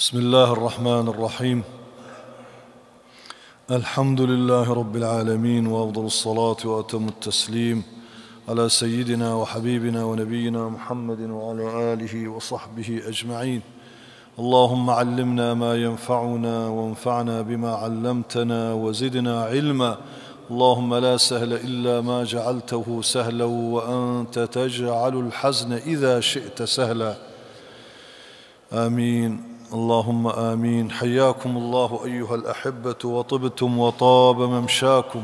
بسم الله الرحمن الرحيم. الحمد لله رب العالمين، وأفضل الصلاة وأتم التسليم على سيدنا وحبيبنا ونبينا محمد وعلى آله وصحبه أجمعين. اللهم علمنا ما ينفعنا وانفعنا بما علمتنا وزدنا علما. اللهم لا سهل إلا ما جعلته سهلا، وأنت تجعل الحزن إذا شئت سهلا. آمين اللهم آمين. حياكم الله أيها الأحبة، وطبتم وطاب ممشاكم.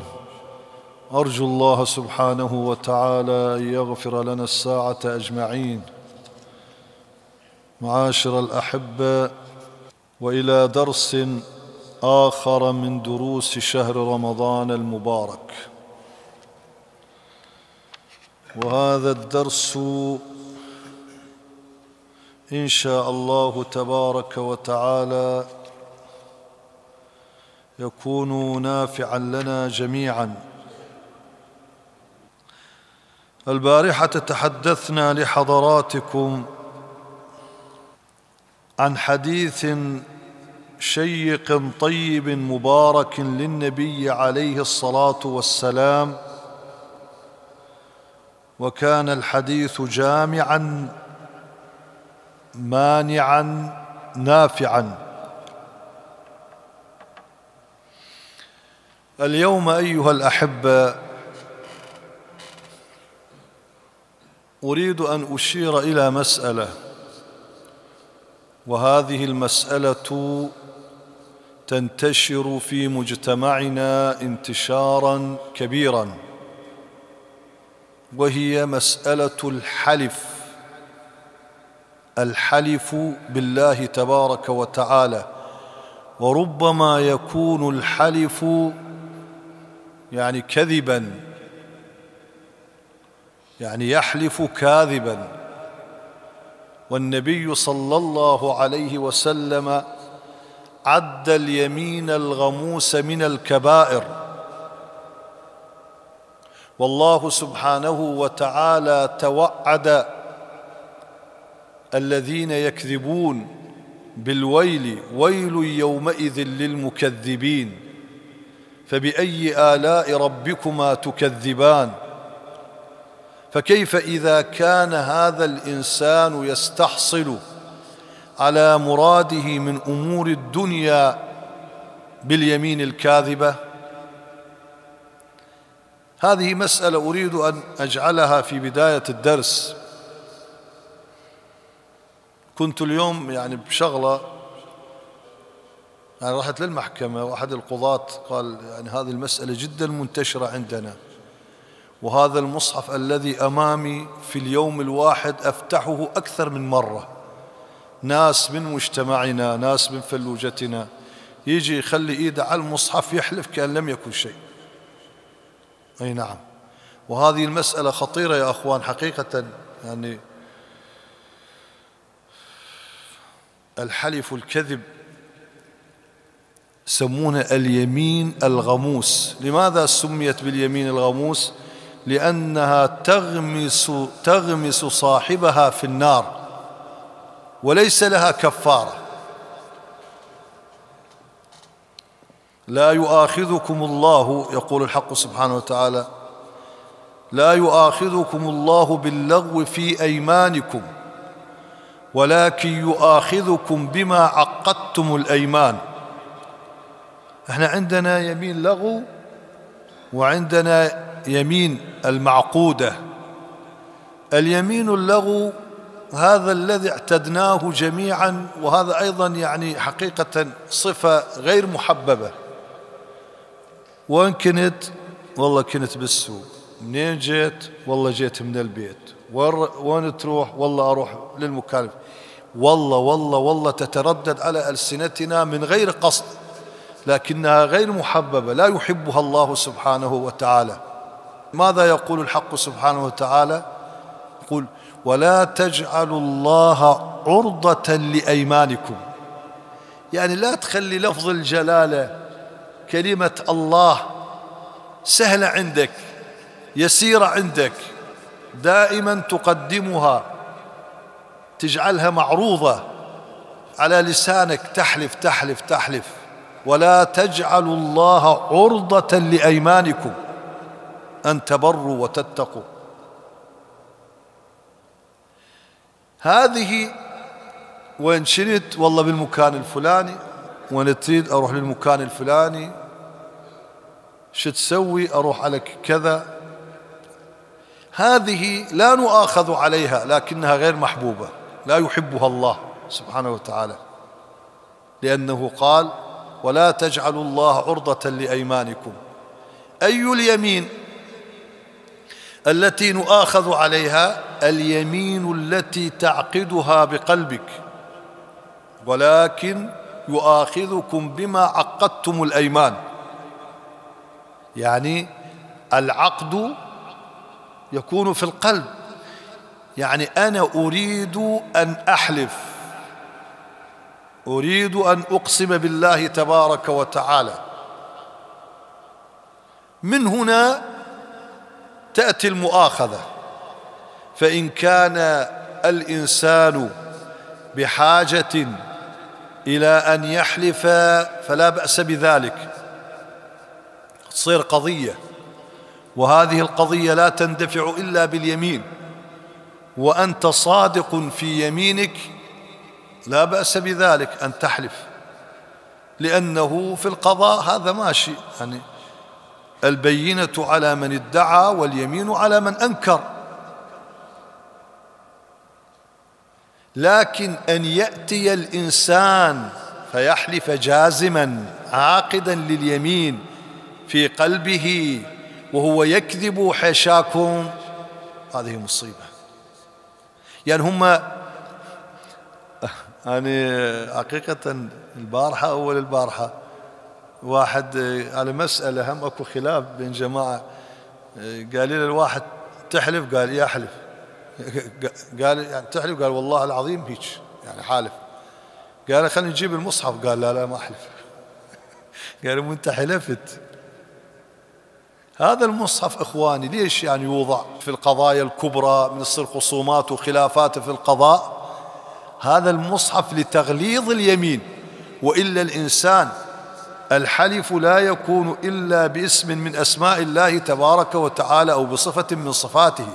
أرجو الله سبحانه وتعالى أن يغفر لنا الساعة أجمعين. معاشر الأحبة، وإلى درس آخر من دروس شهر رمضان المبارك. وهذا الدرس إن شاء الله تبارك وتعالى يكون نافعا لنا جميعا. البارحة تحدثنا لحضراتكم عن حديث شيق طيب مبارك للنبي عليه الصلاة والسلام، وكان الحديث جامعا مانعا نافعا. اليوم أيها الأحبة أريد أن أشير إلى مسألة، وهذه المسألة تنتشر في مجتمعنا انتشارا كبيرا، وهي مسألة الحلف بالله تبارك وتعالى. وربما يكون الحلف كذبا، يحلف كاذبا. والنبي صلى الله عليه وسلم عد اليمين الغموس من الكبائر، والله سبحانه وتعالى توعد الذين يكذبون بالويل: ويل يومئذ للمكذبين، فبأي آلاء ربكما تكذبان. فكيف إذا كان هذا الإنسان يستحصل على مراده من أمور الدنيا باليمين الكاذبة؟ هذه مسألة أريد أن أجعلها في بداية الدرس. كنت اليوم بشغلة، رحت للمحكمة، وأحد القضاة قال هذه المسألة جدا منتشرة عندنا، وهذا المصحف الذي أمامي في اليوم الواحد أفتحه أكثر من مرة. ناس من مجتمعنا، ناس من فلوجتنا، يجي يخلي إيده على المصحف يحلف كأن لم يكن شيء. أي نعم. وهذه المسألة خطيرة يا أخوان حقيقة. الحلف الكذب يسمونه اليمين الغموس. لماذا سميت باليمين الغموس؟ لأنها تغمس صاحبها في النار وليس لها كفارة. لا يؤاخذكم الله، يقول الحق سبحانه وتعالى: لا يؤاخذكم الله باللغو في أيمانكم ولكن يؤاخذكم بما عقدتم الأيمان. احنا عندنا يمين لغو وعندنا يمين المعقودة. اليمين اللغو هذا الذي اعتدناه جميعا، وهذا أيضا حقيقة صفة غير محببة. وين كنت؟ والله كنت بالسوق. منين جيت؟ والله جيت من البيت. وين تروح؟ والله أروح للمكالمة. والله والله والله تتردد على ألسنتنا من غير قصد، لكنها غير محببة، لا يحبها الله سبحانه وتعالى. ماذا يقول الحق سبحانه وتعالى؟ يقول: ولا تجعلوا الله عرضة لأيمانكم. لا تخلي لفظ الجلالة، كلمة الله، سهلة عندك، يسيرة عندك، دائما تقدمها، تجعلها معروضة على لسانك تحلف تحلف تحلف، ولا تجعلوا الله عرضة لأيمانكم أن تبروا وتتقوا. هذه وإن شئت والله بالمكان الفلاني، وإن تريد أروح للمكان الفلاني، شو تسوي؟ أروح على كذا. هذه لا نؤاخذ عليها، لكنها غير محبوبة، لا يحبها الله سبحانه وتعالى، لأنه قال ولا تجعلوا الله عرضة لأيمانكم. أي اليمين التي نؤاخذ عليها؟ اليمين التي تعقدها بقلبك، ولكن يؤاخذكم بما عقدتم الأيمان. يعني العقد يكون في القلب، يعني أنا أريد أن أحلف، أريد أن أقسم بالله تبارك وتعالى. من هنا تأتي المؤاخذة. فإن كان الإنسان بحاجة إلى أن يحلف فلا بأس بذلك، تصير قضية، وهذه القضية لا تندفع إلا باليمين، وأنت صادق في يمينك لا بأس بذلك أن تحلف، لأنه في القضاء هذا ماشي، يعني البينة على من ادعى واليمين على من أنكر. لكن أن يأتي الإنسان فيحلف جازما عاقدا لليمين في قلبه وهو يكذب حاشاكم، هذه مصيبة. يعني هم يعني حقيقة البارحة أول البارحة واحد على مسألة هم أكو خلاف بين جماعة، قال لي الواحد تحلف؟ قال يحلف. قال يعني تحلف؟ قال والله العظيم هيك يعني حالف. قال خلينا نجيب المصحف. قال لا ما أحلف. قال مو أنت حلفت. هذا المصحف إخواني ليش يعني يوضع في القضايا الكبرى من تصير خصومات وخلافات في القضاء؟ هذا المصحف لتغليظ اليمين، وإلا الإنسان الحلف لا يكون إلا باسم من أسماء الله تبارك وتعالى أو بصفة من صفاته.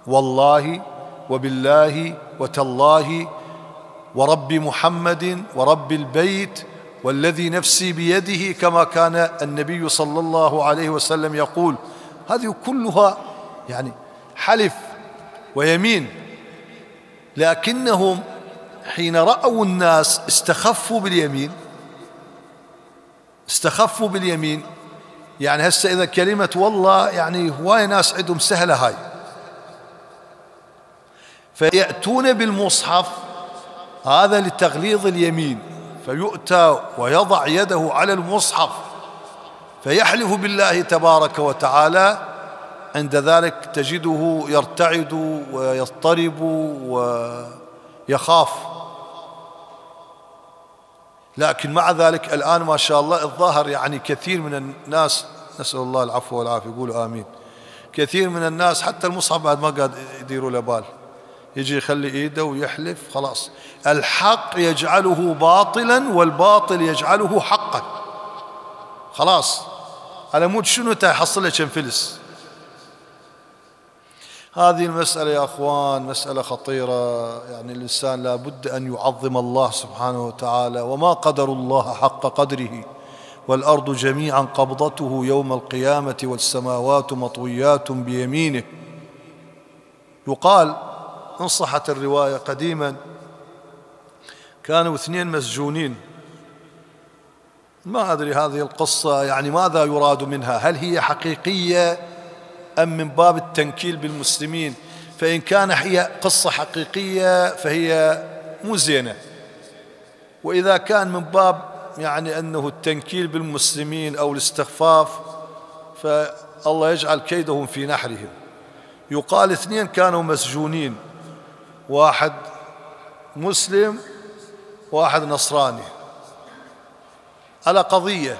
والله وبالله وتالله ورب محمد ورب البيت والذي نفسي بيده، كما كان النبي صلى الله عليه وسلم يقول. هذه كلها يعني حلف ويمين، لكنهم حين رأوا الناس استخفوا باليمين. يعني هسه إذا كلمة والله يعني هواي ناس عندهم سهلة هاي، فيأتون بالمصحف هذا لتغليظ اليمين، فيؤتى ويضع يده على المصحف فيحلف بالله تبارك وتعالى. عند ذلك تجده يرتعد ويضطرب ويخاف. لكن مع ذلك الآن ما شاء الله الظاهر يعني كثير من الناس، نسأل الله العفو والعافية، يقولوا آمين، كثير من الناس حتى المصحف بعد ما قاعد يديروا له بال، يجي يخلي ايده ويحلف خلاص. الحق يجعله باطلا والباطل يجعله حقا، خلاص على مود شنو تحصل له كم فلس. هذه المسألة يا أخوان مسألة خطيرة، يعني الإنسان لا بد أن يعظم الله سبحانه وتعالى. وما قدر الله حق قدره، والأرض جميعا قبضته يوم القيامة والسماوات مطويات بيمينه. يقال إن صحت الرواية قديما كانوا 2 مسجونين، ما أدري هذه القصة يعني ماذا يراد منها، هل هي حقيقية أم من باب التنكيل بالمسلمين؟ فإن كان هي قصة حقيقية فهي مو زينة، وإذا كان من باب يعني أنه التنكيل بالمسلمين أو الاستخفاف فالله يجعل كيدهم في نحرهم. يقال 2 كانوا مسجونين، واحد مسلم واحد نصراني، على قضية،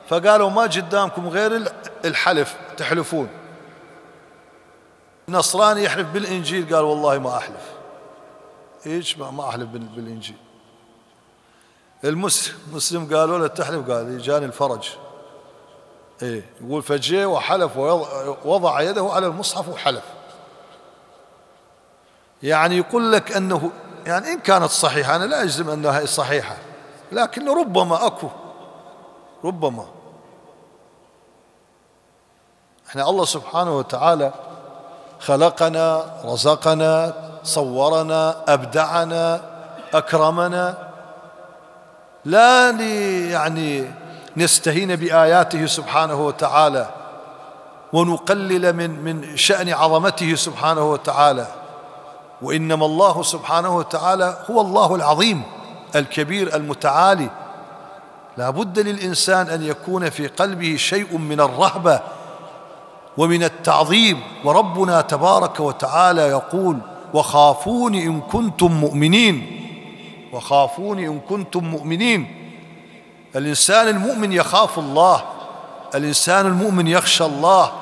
فقالوا ما قدامكم غير الحلف تحلفون. النصراني يحلف بالإنجيل قال والله ما أحلف، هيك ما أحلف بالإنجيل. المسلم قالوا له تحلف؟ قال جاني الفرج. إيه، يقول فجاء وحلف ووضع يده على المصحف وحلف. يعني يقول لك أنه يعني إن كانت صحيحة، أنا لا أجزم أنها صحيحة، لكن ربما أكو، ربما. احنا الله سبحانه وتعالى خلقنا، رزقنا، صورنا، أبدعنا، أكرمنا، لا يعني نستهين بآياته سبحانه وتعالى ونقلل من شأن عظمته سبحانه وتعالى، وإنما الله سبحانه وتعالى هو الله العظيم الكبير المتعالي. لا بد للإنسان أن يكون في قلبه شيء من الرهبة ومن التعظيم. وربنا تبارك وتعالى يقول وخافوني إن كنتم مؤمنين، وخافوني إن كنتم مؤمنين. الإنسان المؤمن يخاف الله، الإنسان المؤمن يخشى الله،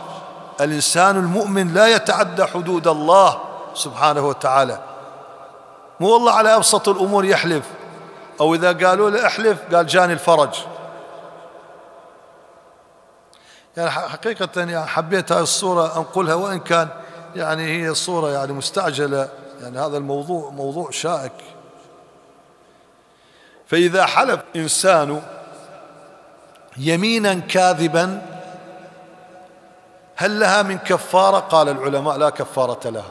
الإنسان المؤمن لا يتعدى حدود الله سبحانه وتعالى. مو والله على أبسط الأمور يحلف، أو إذا قالوا له احلف قال جاني الفرج. يعني حقيقة يعني حبيت هذه الصورة أنقلها، وإن كان يعني هي صورة يعني مستعجلة، يعني هذا الموضوع موضوع شائك. فإذا حلف إنسان يمينا كاذبا هل لها من كفارة؟ قال العلماء لا كفارة لها.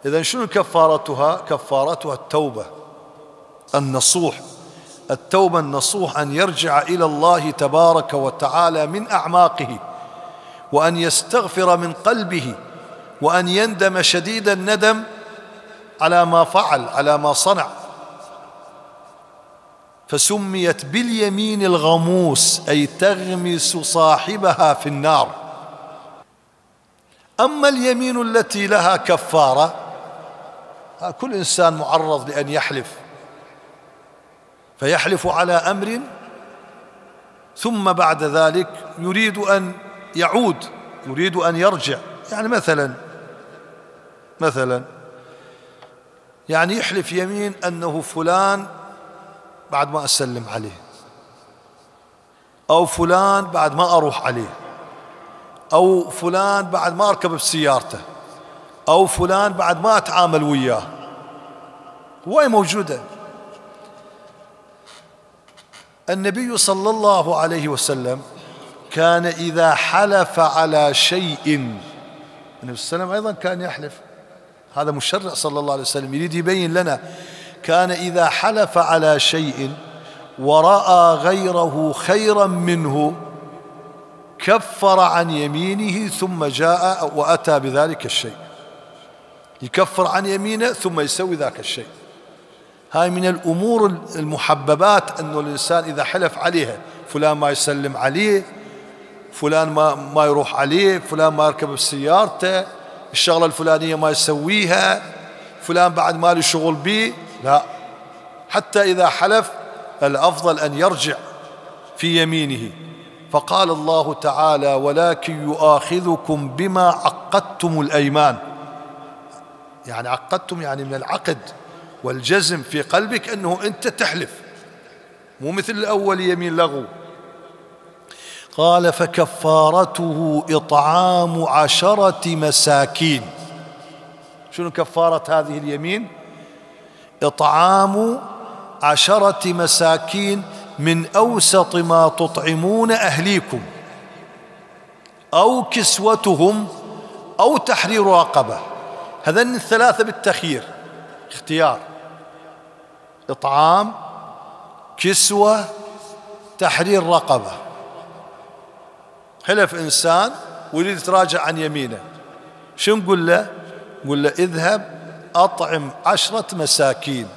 إذن شنو كفارتها؟ كفارتها التوبة النصوح، التوبة النصوح، أن يرجع إلى الله تبارك وتعالى من أعماقه، وأن يستغفر من قلبه، وأن يندم شديد الندم على ما فعل، على ما صنع. فسميت باليمين الغموس، أي تغمس صاحبها في النار. أما اليمين التي لها كفارة، كل إنسان معرض لأن يحلف، فيحلف على أمر ثم بعد ذلك يريد أن يعود، يريد أن يرجع. يعني مثلا يعني يحلف يمين أنه فلان بعد ما أسلم عليه، أو فلان بعد ما أروح عليه، أو فلان بعد ما أركب بسيارته، أو فلان بعد ما أتعامل وياه. وهي موجودة. النبي صلى الله عليه وسلم كان إذا حلف على شيء، النبي صلى الله عليه وسلم أيضا كان يحلف، هذا مشرع صلى الله عليه وسلم يريد يبين لنا، كان إذا حلف على شيء ورأى غيره خيرا منه كفر عن يمينه ثم جاء وأتى بذلك الشيء، يكفر عن يمينه ثم يسوي ذاك الشيء. هاي من الأمور المحببات، أنه الإنسان إذا حلف عليها، فلان ما يسلم عليه، فلان ما يروح عليه، فلان ما يركب بسيارته، الشغلة الفلانية ما يسويها، فلان بعد ما له شغل به، لا، حتى إذا حلف الأفضل أن يرجع في يمينه. فقال الله تعالى ولكن يؤاخذكم بما عقدتم الأيمان. يعني عقدتم يعني من العقد والجزم في قلبك أنه أنت تحلف، مو مثل الأول يمين لغو. قال فكفارته إطعام 10 مساكين. شنو كفارة هذه اليمين؟ إطعام 10 مساكين من أوسط ما تطعمون أهليكم، أو كسوتهم، أو تحرير رقبة. هذين الثلاثة بالتخيير، اختيار: إطعام، كسوة، تحرير رقبة. حلف إنسان ويريد يتراجع عن يمينه، شو نقول له؟ نقول له اذهب أطعم 10 مساكين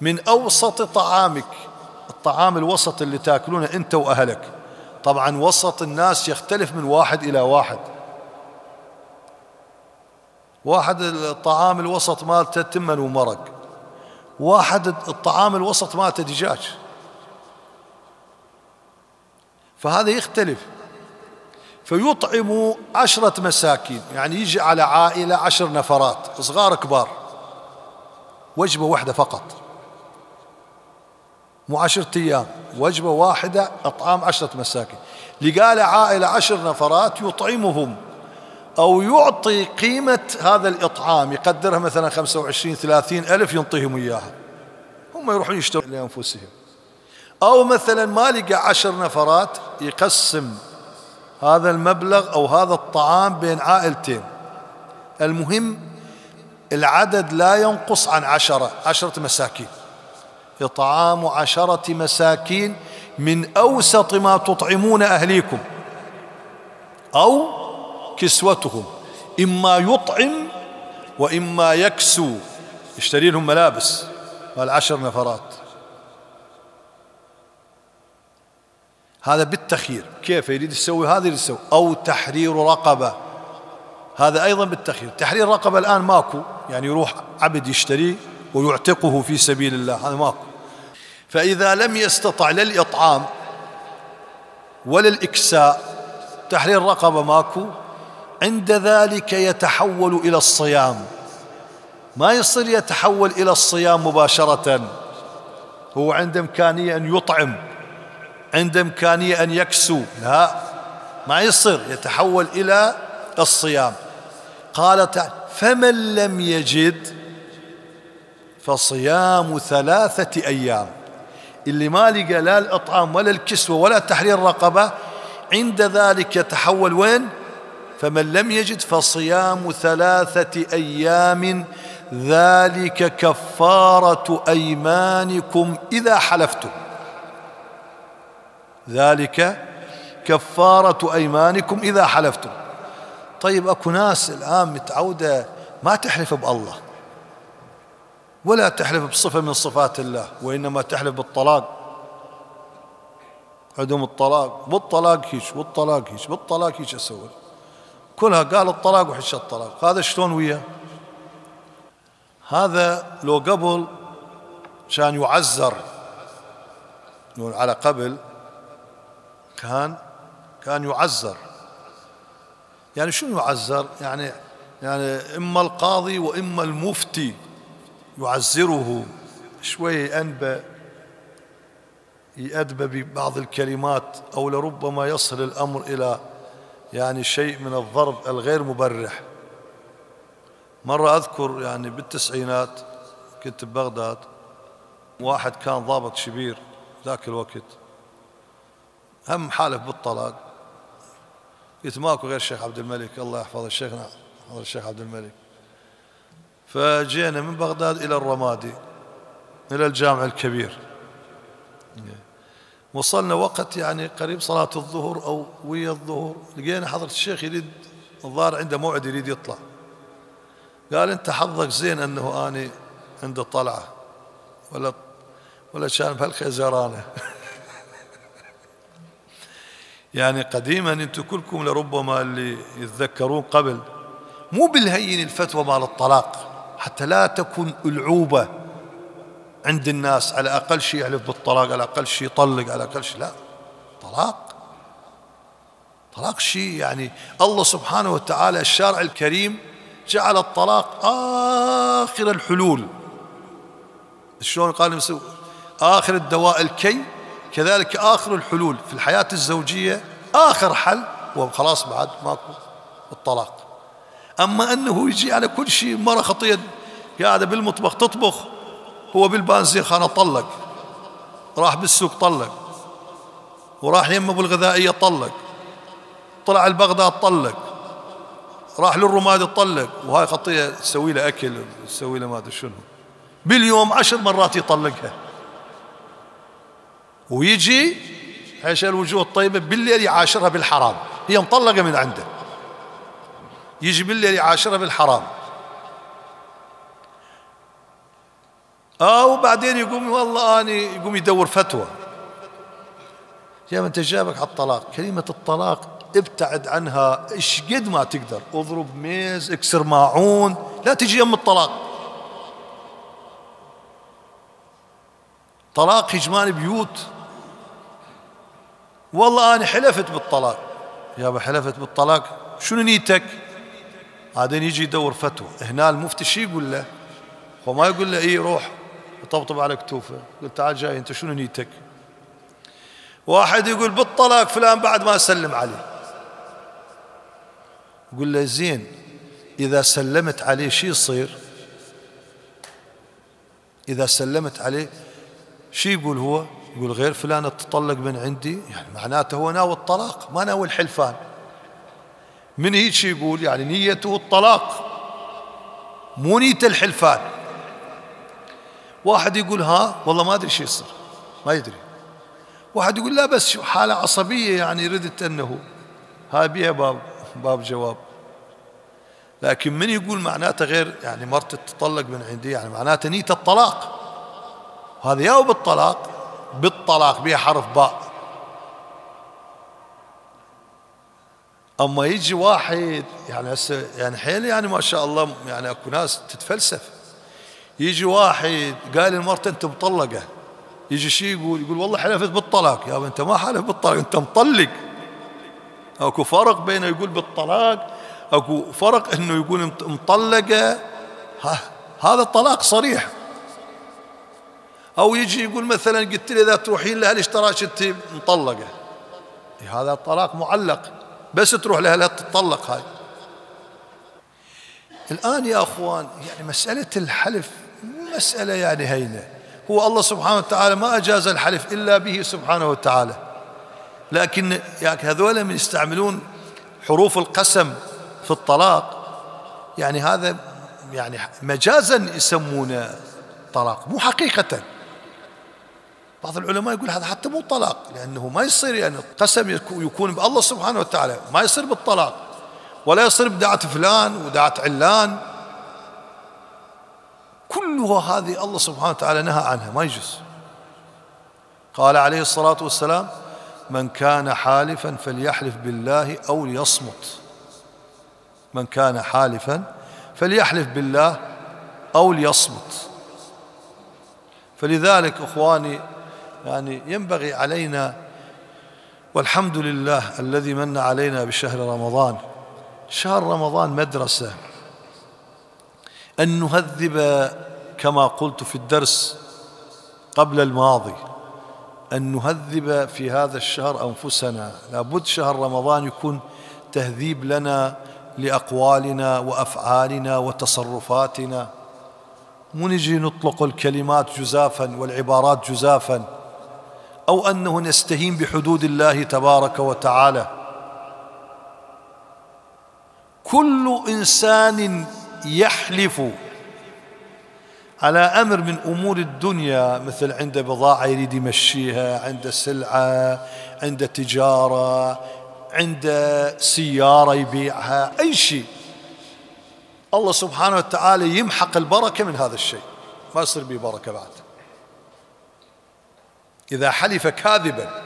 من أوسط طعامك، الطعام الوسط اللي تاكلونه أنت وأهلك. طبعا وسط الناس يختلف من واحد إلى واحد. واحد الطعام الوسط مالته تمن ومرق، واحد الطعام الوسط مالته دجاج، فهذا يختلف. فيطعم 10 مساكين، يعني يجي على عائلة 10 نفرات صغار كبار، وجبة واحدة فقط، مو 10 أيام، وجبة واحدة إطعام 10 مساكين. لقال عائلة 10 نفرات يطعمهم أو يعطي قيمة هذا الإطعام، يقدرها مثلا 25 30 ألف ينطيهم إياها، هم يروحون يشترون لأنفسهم. أو مثلا ما لقى 10 نفرات يقسم هذا المبلغ أو هذا الطعام بين عائلتين. المهم العدد لا ينقص عن 10 مساكين، إطعام 10 مساكين من أوسط ما تطعمون أهليكم، أو كسوتهم، إما يطعم وإما يكسو، يشتري لهم ملابس وال10 نفرات. هذا بالتخيير، كيف يريد يسوي هذا يريد يسوي. أو تحرير رقبة، هذا أيضا بالتخيير. تحرير رقبة الآن ماكو، يعني يروح عبد يشتريه ويعتقه في سبيل الله، هذا ماكو. فإذا لم يستطع لا الإطعام ولا الإكساء، تحرير رقبة ماكو، عند ذلك يتحول إلى الصيام. ما يصير يتحول إلى الصيام مباشرة، هو عنده إمكانية أن يطعم، عنده إمكانية أن يكسو، لا ما يصير، يتحول إلى الصيام. قال تعالى: فمن لم يجد فصيام 3 أيام. اللي ما لقى لا الإطعام ولا الكسوة ولا تحرير رقبة، عند ذلك يتحول وين؟ فمن لم يجد فصيام 3 أيام، ذلك كفارة أيمانكم إذا حلفتم. ذلك كفارة أيمانكم إذا حلفتم. طيب أكو ناس الآن متعودة ما تحلف بالله ولا تحلف بصفة من صفات الله، وإنما تحلف بالطلاق، عدم الطلاق، بالطلاق هيك والطلاق هيك بالطلاق هيك أسوي، كلها قال الطلاق وحش الطلاق. هذا شلون وياه؟ هذا لو قبل كان يعزر، على قبل كان يعزر. يعني شنو يعزر؟ يعني إما القاضي وإما المفتي يعزره شوي، يأدب ببعض الكلمات، أو لربما يصل الأمر إلى يعني شيء من الضرب الغير مبرح. مرة أذكر يعني بالتسعينات كنت ببغداد، واحد كان ضابط شبير ذاك الوقت، هم حالف بالطلاق. قلت ماكو غير الشيخ عبد الملك، الله يحفظه، الشيخنا الشيخ عبد الملك. فجينا من بغداد إلى الرمادي، إلى الجامع الكبير. وصلنا وقت يعني قريب صلاة الظهر أو ويا الظهر، لقينا حضرة الشيخ يريد، الظاهر عنده موعد يريد يطلع. قال: أنت حظك زين أنه أنا عنده طلعة، ولا كان بهالخيزرانة. يعني قديما أنتم كلكم لربما اللي يتذكرون قبل، مو بالهين الفتوى مال الطلاق، حتى لا تكون ألعوبة عند الناس، على أقل شيء يحلف بالطلاق، على أقل شيء يطلق، على أقل شيء. لا، طلاق شيء يعني الله سبحانه وتعالى الشارع الكريم جعل الطلاق آخر الحلول. شلون قال آخر الدواء الكي، كذلك آخر الحلول في الحياة الزوجية، آخر حل وخلاص بعد ماكو الطلاق. أما أنه يجي على كل شيء، مرة خطية قاعدة بالمطبخ تطبخ، هو بالبنزين خانة طلق، راح بالسوق طلق، وراح يمه بالغذائية طلق، طلع البغداد طلق، راح للرماد طلق، وهاي خطية تسوي له أكل، تسوي له ما أدري شنو، باليوم 10 مرات يطلقها. ويجي عيش الوجوه الطيبة بالليل يعاشرها بالحرام، هي مطلقة من عنده، يجي بالليل يعاشرها بالحرام. وبعدين يقوم والله أنا يقوم يدور فتوى. يا أنت جابك على الطلاق، كلمة الطلاق ابتعد عنها إيش قد ما تقدر، اضرب ميز، اكسر ماعون، لا تجي يم الطلاق. طلاق هجمان بيوت. والله أنا حلفت بالطلاق. يابا حلفت بالطلاق، شنو نيتك؟ بعدين يجي يدور فتوى. هنا المفتي شي يقول له؟ وما يقول له إيه روح طبطب على كتوفه، يقول تعال جاي أنت شنو نيتك؟ واحد يقول بالطلاق فلان بعد ما سلم عليه، يقول له زين إذا سلمت عليه شي يصير؟ إذا سلمت عليه شي يقول هو؟ يقول غير فلان تطلق من عندي، يعني معناته هو ناوي الطلاق ما ناوي الحلفان. من هيك شي يقول يعني نيته الطلاق مو نيته الحلفان. واحد يقول ها والله ما أدري شي يصير، ما يدري. واحد يقول لا بس حالة عصبية يعني ردت أنه هاي بيها باب جواب. لكن من يقول معناته غير يعني مرت تطلق من عندي يعني معناته نيته الطلاق، هذا ياو بالطلاق بها حرف باء. أما يجي واحد يعني هسه يعني حيل يعني ما شاء الله يعني أكو ناس تتفلسف، يجي واحد قال المرت أنت مطلقة، يجي شي يقول والله حلفت بالطلاق. يا أنت ما حلف بالطلاق، أنت مطلق. أكو فرق بينه يقول بالطلاق، أكو فرق إنه يقول مطلقة، هذا الطلاق صريح. أو يجي يقول مثلا قلت لي إذا تروحين لها ليش تراك أنت مطلقة، هذا الطلاق معلق، بس تروح لها لا تطلق. هاي الآن يا أخوان يعني مسألة الحلف مسألة يعني هينة. هو الله سبحانه وتعالى ما أجاز الحلف إلا به سبحانه وتعالى، لكن يعني هذول من يستعملون حروف القسم في الطلاق، يعني هذا يعني مجازا يسمونه طلاق مو حقيقة. بعض العلماء يقول هذا حتى مو طلاق، لأنه ما يصير يعني القسم يكون بالله سبحانه وتعالى، ما يصير بالطلاق، ولا يصير بدعة فلان ودعة علان، كلها هذه الله سبحانه وتعالى نهى عنها، ما يجوز. قال عليه الصلاة والسلام من كان حالفا فليحلف بالله أو ليصمت. من كان حالفا فليحلف بالله أو ليصمت. فلذلك إخواني يعني ينبغي علينا، والحمد لله الذي من علينا بشهر رمضان. شهر رمضان مدرسة، أن نهذب كما قلت في الدرس قبل الماضي، أن نهذب في هذا الشهر أنفسنا. لابد شهر رمضان يكون تهذيب لنا لأقوالنا وأفعالنا وتصرفاتنا، مو نجي نطلق الكلمات جزافا والعبارات جزافا، أو أنه نستهين بحدود الله تبارك وتعالى. كل إنسان يحلف على أمر من أمور الدنيا، مثل عنده بضاعة يريد يمشيها، عنده سلعة، عنده تجارة، عنده سيارة يبيعها، أي شيء، الله سبحانه وتعالى يمحق البركة من هذا الشيء، ما يصير به بركة بعد إذا حلف كاذبا،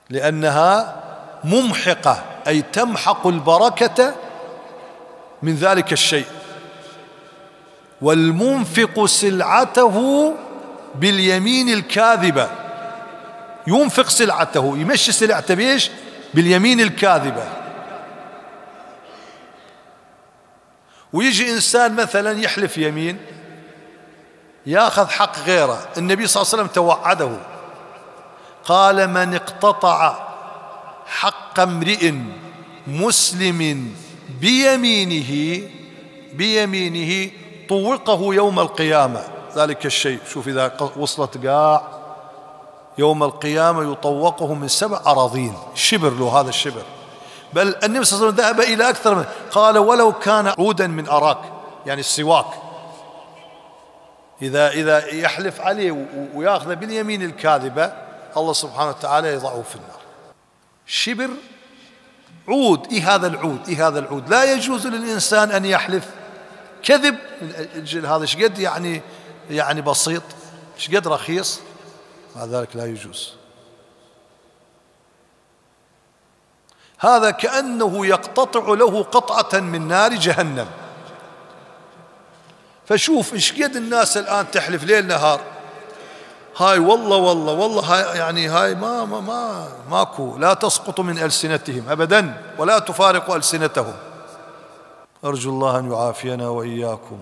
لأنها ممحقة، أي تمحق البركة من ذلك الشيء. والمنفق سلعته باليمين الكاذبة، ينفق سلعته، يمشي سلعته بيش؟ باليمين الكاذبة. ويجي إنسان مثلا يحلف يمين ياخذ حق غيره. النبي صلى الله عليه وسلم توعده، قال من اقتطع حق امرئ مسلم بيمينه طوقه يوم القيامة ذلك الشيء. شوف إذا وصلت قاع يوم القيامة يطوقه من 7 أراضين، شبر له هذا الشبر. بل النبي صلى الله عليه وسلم ذهب إلى أكثر من، قال ولو كان عودا من أراك، يعني السواك، إذا يحلف عليه ويأخذ باليمين الكاذبة الله سبحانه وتعالى يضعه في النار. شبر عود، هذا العود لا يجوز للإنسان أن يحلف كذب من أجل هذا. شقد يعني بسيط، شقد رخيص، مع ذلك لا يجوز. هذا كأنه يقتطع له قطعة من نار جهنم. فشوف إيش قد الناس الآن تحلف ليل نهار، هاي والله هاي يعني هاي ماكو، لا تسقط من ألسنتهم أبدا ولا تفارق ألسنتهم. أرجو الله أن يعافينا وإياكم.